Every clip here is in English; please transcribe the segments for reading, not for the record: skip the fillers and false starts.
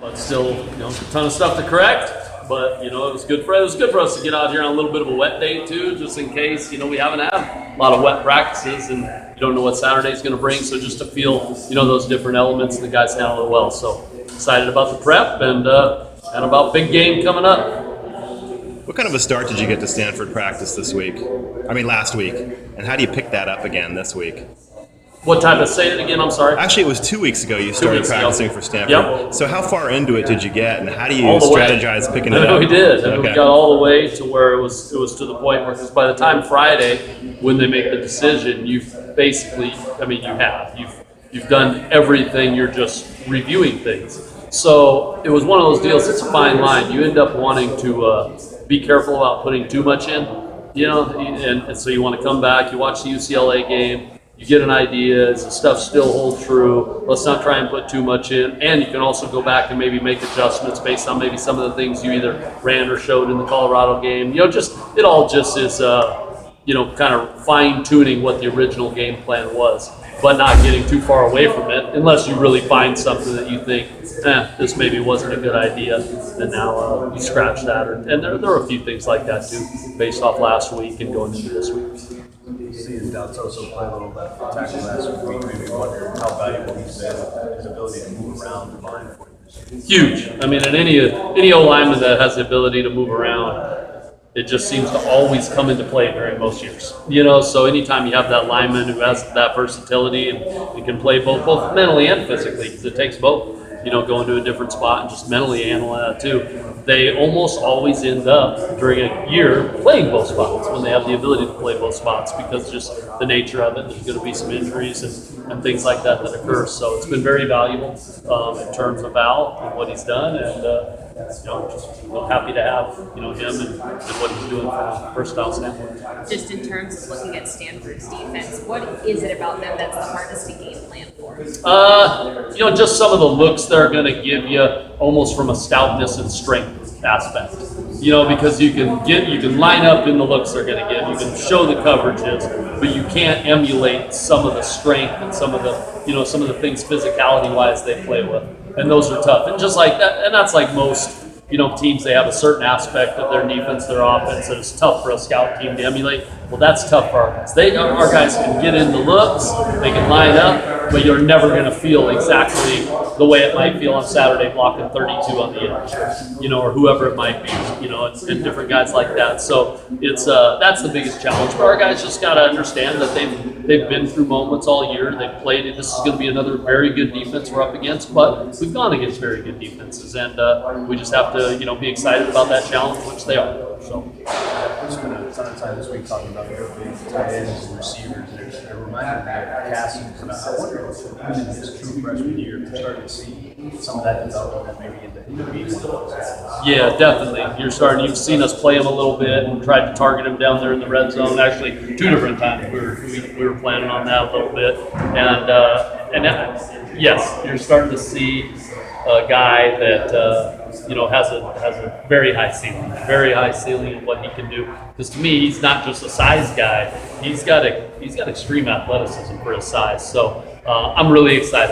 But still, a ton of stuff to correct. But it was good for us to get out here on a little bit of a wet day too, just in case we haven't had a lot of wet practices and you don't know what Saturday's going to bring. So just to feel those different elements, the guys handle it well. So excited about the prep and about big game coming up. What kind of a start did you get to Stanford practice last week? And how do you pick that up again this week? What type of, say it again, I'm sorry? Actually, it was 2 weeks ago you started practicing for Stanford. Yep. So how far into it did you get, and how do you strategize picking it up? We did. Okay. We got all the way to where it was to the point where, because by the time Friday, when they make the decision, you've basically, you've done everything, you're just reviewing things. So it was one of those deals, it's a fine line. You end up wanting to be careful about putting too much in, and so you want to come back, you watch the UCLA game, you get an idea, does the stuff still hold true? Let's not try and put too much in. And you can also go back and maybe make adjustments based on maybe some of the things you either ran or showed in the Colorado game. It all just is, kind of fine-tuning what the original game plan was, but not getting too far away from it unless you really find something that you think, this maybe wasn't a good idea, and now you scratch that. And there are a few things like that too, based off last week and going into this week. Seeing Daltoso play a little left tackle last week, maybe wonder how valuable he's been, his ability to move around the line for you. Huge. And any O lineman that has the ability to move around, it just seems to always come into play during most years. So anytime you have that lineman who has that versatility and can play both mentally and physically, because it takes both, going to a different spot and just mentally handling that too. They almost always end up during a year playing both spots when they have the ability to play both spots, because just the nature of it, there's going to be some injuries and things like that occur. So it's been very valuable in terms of Val and what he's done, and just happy to have him and what he's doing from a versatile standpoint. Just in terms of looking at Stanford's defense, what is it about them that's the hardest to game plan for? Just some of the looks they're going to give you, almost from a stoutness and strength aspect. Because you can line up in the looks they're going to give, you can show the coverages, but you can't emulate some of the strength and some of the things physicality-wise they play with. And those are tough. And just like that, and that's like most, teams, they have a certain aspect of their defense, their offense, that is tough for a scout team to emulate. Well, that's tough for our guys. Our guys can get in the looks, they can line up, but you're never going to feel exactly the way it might feel on Saturday blocking 32 on the edge, or whoever it might be, and different guys like that. So it's that's the biggest challenge. But our guys just got to understand that they've been through moments all year. They've played it. This is going to be another very good defense we're up against, but we've gone against very good defenses, and we just have to be excited about that challenge, which they are. So We spent a ton of time this week talking about the big tight ends and receivers, and it reminded me of Cassius. And I wonder if even in his true freshman year, we're starting to see some of that development maybe into being one of those guys. Yeah, definitely. You've seen us play him a little bit and tried to target him down there in the red zone. Actually, 2 different times we were planning on that a little bit, and yes, you're starting to see a guy that has a very high ceiling of what he can do. Because to me, he's not just a size guy; he's got extreme athleticism for his size. So I'm really excited.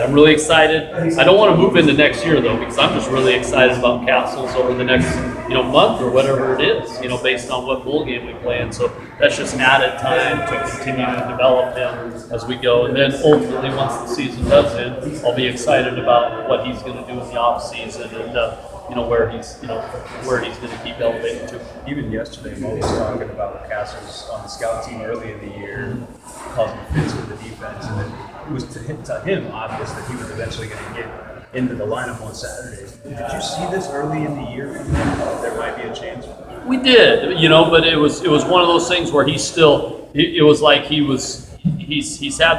I don't want to move into next year though, because I'm just really excited about Castles over the next month or whatever it is. Based on what bowl game we play in. So that's just added time to continue to develop him as we go. And then ultimately, once the season does end, I'll be excited about what he's going to do in the off season and where he's going to keep elevating to. Even yesterday, Mo was talking about Castles on the scout team early in the year, causing fits for the defense, and then it was to him obvious that he was eventually going to get into the lineup on Saturday. Did you see this early in the year? There might be a chance. We did, but it was one of those things where he's had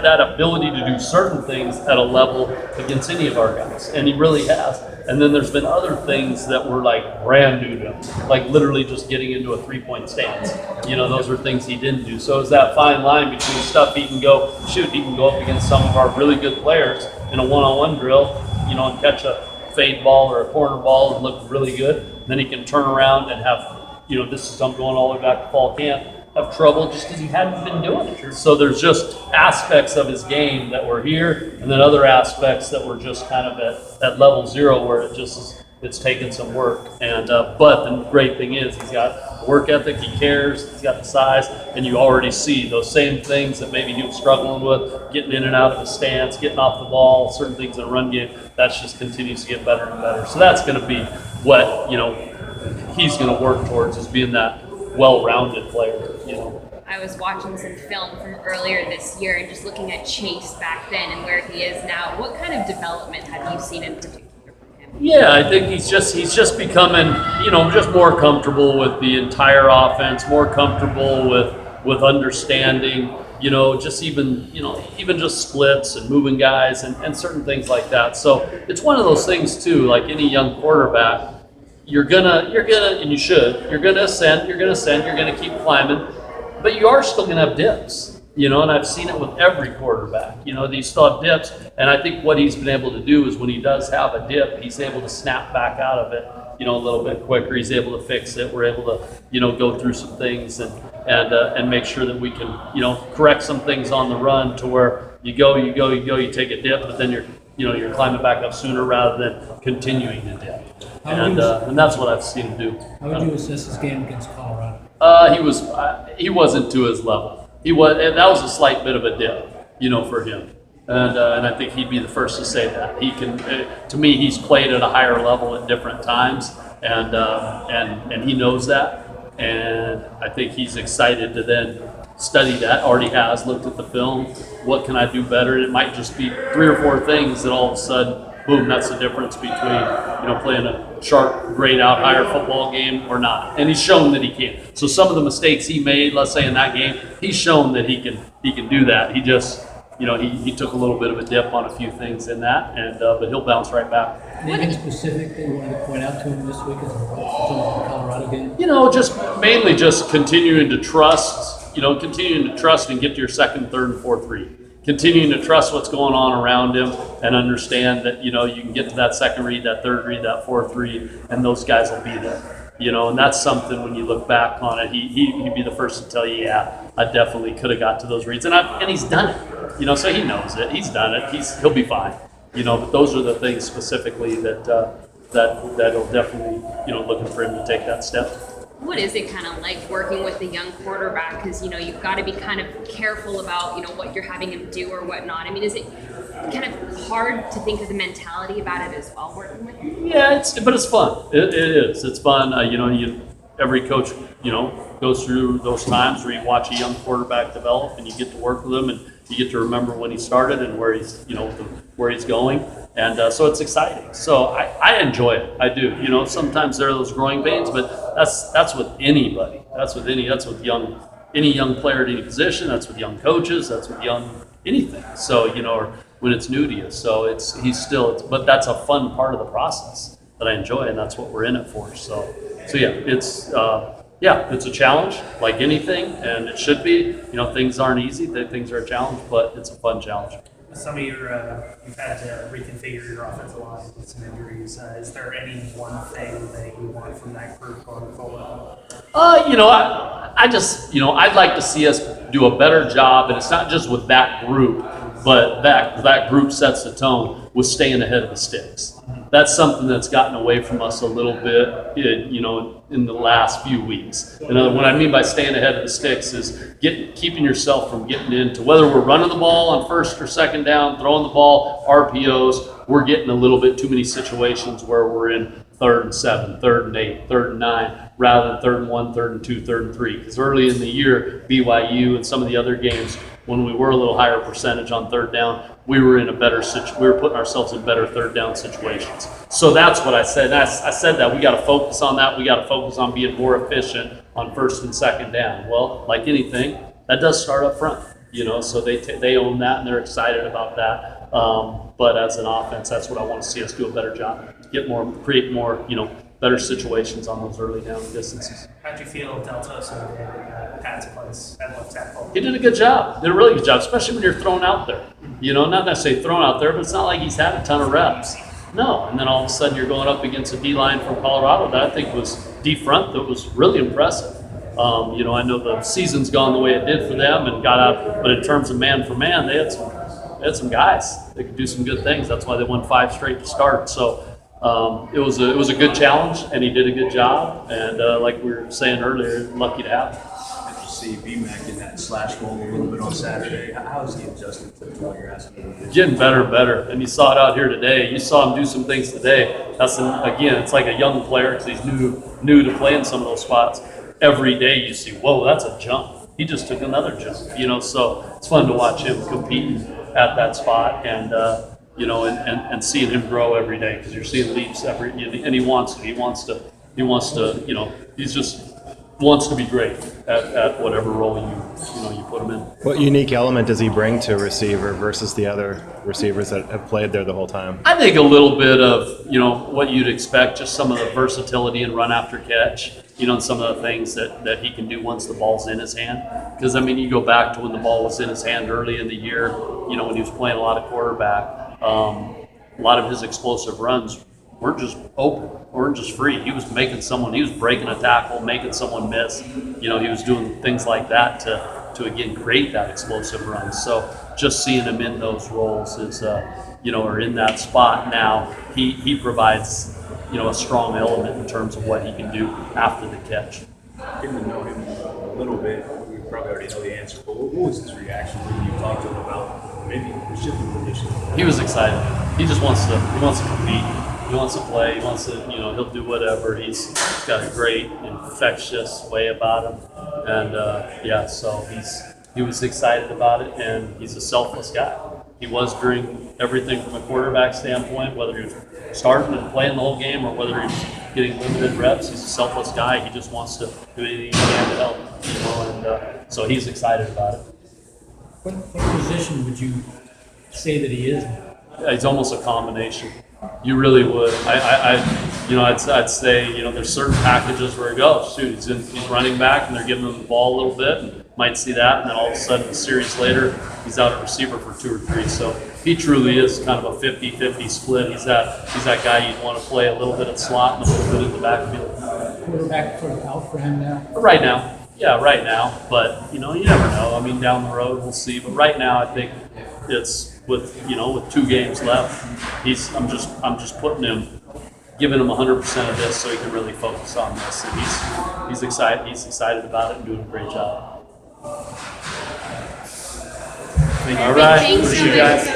that ability to do certain things at a level against any of our guys, and he really has. And then there's been other things that were like brand new to him, like literally just getting into a 3-point stance. Those are things he didn't do. So it's that fine line between stuff he can go up against some of our really good players in a one-on-one drill, and catch a fade ball or a corner ball and look really good. And then he can turn around and have, I'm going all the way back to fall camp, have trouble just because he hadn't been doing it. So there's just aspects of his game that were here, and then other aspects that were just kind of at level zero, where it just is It's taken some work, and but the great thing is he's got work ethic, he cares, he's got the size, and you already see those same things that maybe he was struggling with, getting in and out of his stance, getting off the ball, certain things in the run game. That just continues to get better and better. So that's going to be what he's going to work towards, is being that well-rounded player. I was watching some film from earlier this year and just looking at Chase back then and where he is now. What kind of development have you seen in particular from him? Yeah, I think he's just becoming, just more comfortable with the entire offense, more comfortable with understanding, just even just splits and moving guys and certain things like that. So it's one of those things too, like any young quarterback, you're gonna, and you should, you're gonna ascend, you're gonna keep climbing, but you are still gonna have dips. And I've seen it with every quarterback. They still have dips, and I think what he's been able to do is when he does have a dip, he's able to snap back out of it, a little bit quicker. He's able to fix it. We're able to, go through some things and make sure that we can, correct some things on the run to where you take a dip, but then you're climbing back up sooner rather than continuing to dip. And that's what I've seen him do. How would you assess his game against Colorado? He wasn't to his level. That was a slight bit of a dip, for him, and I think he'd be the first to say that. He can, to me, he's played at a higher level at different times, and he knows that, and I think he's excited to then study that. Already has looked at the film. What can I do better? It might just be 3 or 4 things that all of a sudden, boom, that's the difference between playing a sharp, grade out, higher football game or not. And he's shown that he can. So some of the mistakes he made, let's say in that game, he's shown that he can do that. He just, he took a little bit of a dip on a few things in that, and but he'll bounce right back. Anything specific that you wanted to point out to him this week as a result of the Colorado game? Just mainly just continuing to trust and get to your second, third, and fourth read. Continuing to trust what's going on around him and understand that, you can get to that second read, that third read, that fourth read, and those guys will be there. And that's something when you look back on it, he'd be the first to tell you, yeah, I definitely could have got to those reads. And he's done it, so he knows it. He's done it. He'll be fine. But those are the things specifically that'll definitely, looking for him to take that step. What is it kind of like working with a young quarterback? Because, you've got to be kind of careful about, what you're having him do or whatnot. I mean, is it kind of hard to think of the mentality about it as well, working with him? Yeah, but it's fun. It is. It's fun. Every coach, goes through those times where you watch a young quarterback develop and you get to work with him and you get to remember when he started and where he's, where he's going. And so it's exciting. So I enjoy it. I do. Sometimes there are those growing pains, but that's with anybody. That's with any young player at any position. That's with young coaches. That's with anything. So or when it's new to you. So but that's a fun part of the process that I enjoy, and that's what we're in it for. So yeah, it's a challenge like anything, and it should be. Things aren't easy. Things are a challenge, but it's a fun challenge. Some of your, you've had to reconfigure your offensive line with some injuries. Is there any one thing that you want from that group going forward? I just, I'd like to see us do a better job, and it's not just with that group, but that group sets the tone with staying ahead of the sticks. That's something that's gotten away from us a little bit, in the last few weeks. And what I mean by staying ahead of the sticks is keeping yourself from getting into, whether we're running the ball on first or second down, throwing the ball, RPOs, we're getting a little bit too many situations where we're in 3rd and 7, 3rd and 8, 3rd and 9, rather than 3rd and 1, 3rd and 2, 3rd and 3. Because early in the year, BYU and some of the other games, when we were a little higher percentage on 3rd down, we were in a better we were putting ourselves in better 3rd down situations. So that's what I said. And I said that we got to focus on that. We got to focus on being more efficient on 1st and 2nd down. Well, like anything, that does start up front. So they own that and they're excited about that. But as an offense, that's what I want to see us do a better job. Create more, better situations on those early down distances. How'd you feel Deltos and Pat's place at left tackle? He did a good job. Did a really good job, especially when you're thrown out there. Not necessarily thrown out there, but it's not like he's had a ton of reps. No, and then all of a sudden you're going up against a D-line from Colorado that I think was D-front that was really impressive. I know the season's gone the way it did for them and got out, but in terms of man for man, they had some guys that could do some good things. That's why they won 5 straight to start. So it was a good challenge, and he did a good job. And like we were saying earlier, lucky to have him. Good to see BMAC in that slash role a little bit on Saturday. How is he adjusted to what you're asking him to do? Getting better and better, and you saw it out here today. You saw him do some things today. Again, it's like a young player because he's new to playing some of those spots. Every day you see, whoa, that's a jump. He just took another jump, so it's fun to watch him competing at that spot and seeing him grow every day because you're seeing leaps and he wants to, he just wants to be great at whatever role you put him in. What unique element does he bring to a receiver versus the other receivers that have played there the whole time? I think a little bit of, what you'd expect, just some of the versatility and run after catch, and some of the things that he can do once the ball's in his hand. Because, you go back to when the ball was in his hand early in the year, when he was playing a lot of quarterback, a lot of his explosive runs weren't just open, weren't just free. He was breaking a tackle, making someone miss. He was doing things like that to again, create that explosive run. So just seeing him in those roles is, or in that spot now, he provides, a strong element in terms of what he can do after the catch. Getting to know him a little bit, we probably already know the answer, but what was his reaction when you talked to him about maybe the shifting position? He was excited. He just wants to compete. He wants to play. He wants to, he'll do whatever. He's got a great infectious way about him, and so he was excited about it, and he's a selfless guy. He was during everything from a quarterback standpoint, whether he was starting and playing the whole game or whether he's getting limited reps. He's a selfless guy. He just wants to do anything he can to help, and so he's excited about it. What position would you say that he is now? It's almost a combination. You really would. I'd say, there's certain packages where he goes, shoot, he's running back and they're giving him the ball a little bit and might see that, and then all of a sudden a series later, he's out at receiver for 2 or 3. So he truly is kind of a 50-50 split. He's that guy you'd want to play a little bit at slot and a little bit in the backfield. Quarterback sort of out for him now? Right now. Yeah, right now. But, you never know. Down the road, we'll see. But right now, I think it's with 2 games left, I'm just putting him, giving him 100% of this so he can really focus on this. And he's excited. He's excited about it and doing a great job. All right. Thanks Appreciate you guys.